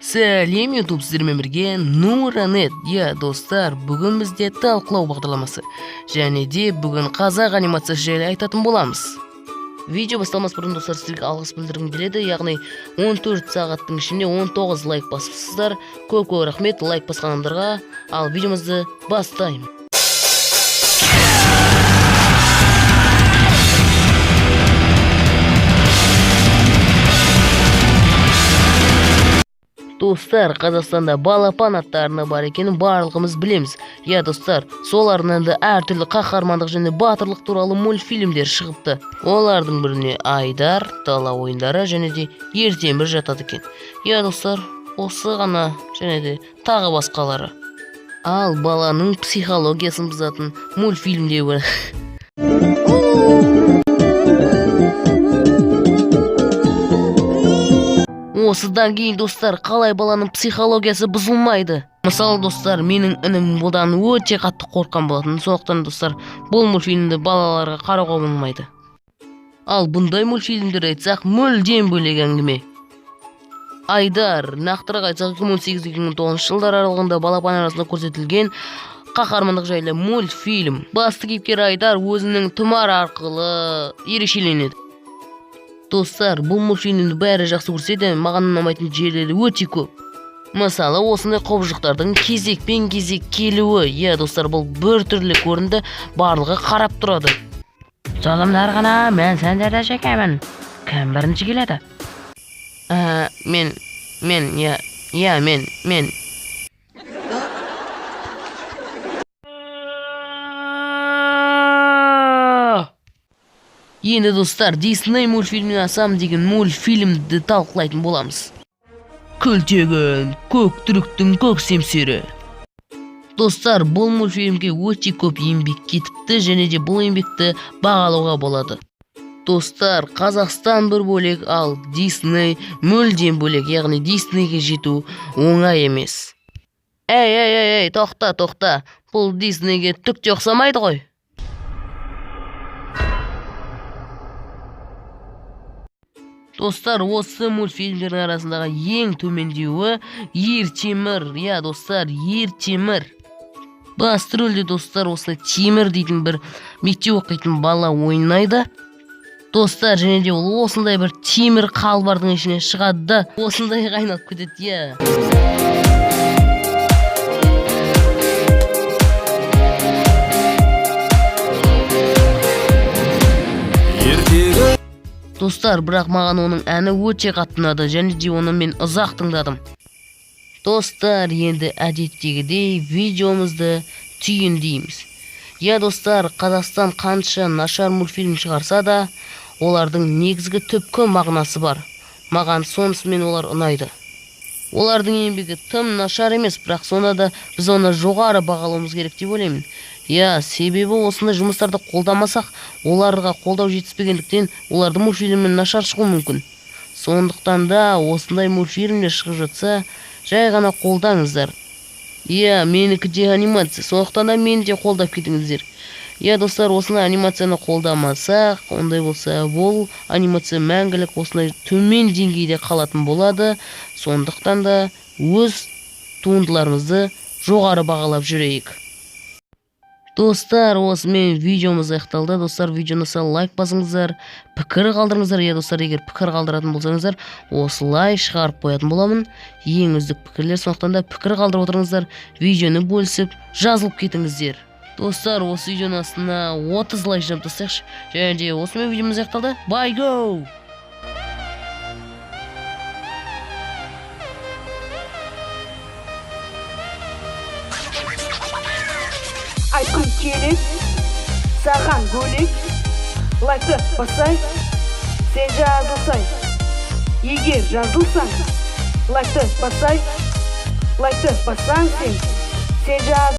Сәлем YouTube сіздермен бірге Нуранет. Достар, бүгін бізде талқылау бағдарламасы. Және де бүгін қазақ анимациясы жайлы айтатын боламыз. Видео басталмас бұрын достар сіздерге алғыс білдіргім келеді. Яғни 14 сағаттың ішінде 19 лайк басыпсыздар. Көп рахмет лайк басқан адамдарға. Ал видеомызды бастаймыз. Достар, Қазақстанда балапан аттарына бар екенін барлығымыз білеміз. Достар, сол арнада әртүрлі қаһармандық және батырлық туралы мультфильмдер шығыпты. Олардың біріне Айдар, Дала ойындары және де Ертемір жатады екен. Достар, осы ғана және де тағы басқалары. Ал баланың психологиясын бұзатын мультфильмде бар. Осыдан кейін достар, қалай баланың психологиясы бұзылмайды. Мысалы достар, менің інім бұдан өте қатты қорққан болатын. Сондықтан достар, бұл мультфильмді балаларға қарауға болмайды. Ал бұндай мультфильмдер айтсақ, мүлдем бөлек әңгіме. Айдар, нақтырақ айтсақ 2008-2009 жылдар аралығында балапан арасында көрсетілген қаһармандық жайлы мультфильм. Басты кейіпкер Айдар өзінің тұмар арқылы ерекшеленеді. Достар, бұл мультфильмді бәрі жақсы көрсе де, маған ұнамайтын жерлері өте көп. Мысалы, осындай қобжықтардың кезекпен кезек келуі. Достар, бұл бір түрлі көрінді, барлығы қарап тұрады. Жолымдар ғана, мен сендерді жекемін. Кім бірінші келеді? Мен. Енді достар, Disney мультфильмін асам деген мультфильмді талқылайтын боламыз. Күлтегін, көк түріктің көк семсері. Достар, бұл мультфильмге өте көп еңбек кетіпті және де бұл еңбекті бағалауға болады. Достар, Қазақстан бір бөлек, ал Disney мүлдем бөлек, яғни Disneyге жету оңай емес. Ей, тоқта. Бұл Disneyге түк те ұқсамайды ғой. Достар, осы мультфильмдердің арасындағы ең төмендеуі Ертемір. Достар, Ертемір. Басты рөлде достар, осылай Темір дейтін бір мектеп оқитын бала ойнайды. Достар, және де ол осындай бір темір қалбардың ішіне шығады. Осындай қайнап кетеді, Достар, бірақ маған оның әні өте қатты ұнады және де оны мен ұзақ тыңдадым. Достар, енді әдеттегідей видеомызды түйіндейміз. Достар, Қазақстан қанша нашар мультфильм шығарса да, олардың негізгі түпкі мағынасы бар. Маған сонысымен олар ұнайды. Олардың еңбегі тым нашар емес, бірақ сонда да біз оны жоғары бағалауымыз керек деп ойлаймын. Себебі осындай жұмыстарды қолдамасақ, оларға қолдау жетіспегендіктен олардың мультфильммен нашар шығуы мүмкін. Сондықтан да осындай мультфильмдер шығып жатса, жай ғана қолдаңыздар. Менікі де анимация, сондықтан да мені де қолдап кетіңіздер. Достар, осындай анимацияны қолдамасақ, ондай болса, бұл анимация мәңгілік осындай төмен деңгейде қалатын болады. Сондықтан да өз туындыларымызды жоғары бағалап жүрейік. Достар, осымен видеомыз аяқталды. Достар, видеоны лайк басыңыздар, пікір қалдырыңыздар. Достар, егер пікір қалдыратын болсаңыздар, осылай шығарып қоятын боламын. Ең үздік пікірлер, сондықтан да пікір қалдырып отырыңыздар, видеоны бөлісіп, жазылып кетіңіздер. Достар, осы видеоның астына 30 лайк жинап тастайықшы. Және де осымен видеомыз аяқталды. Bye go! Айтқым келет, саған бөлек, лайкты басай, сен жазылсай. Егер жазылсаң, лайкты басай, лайкты басаң сен жаз.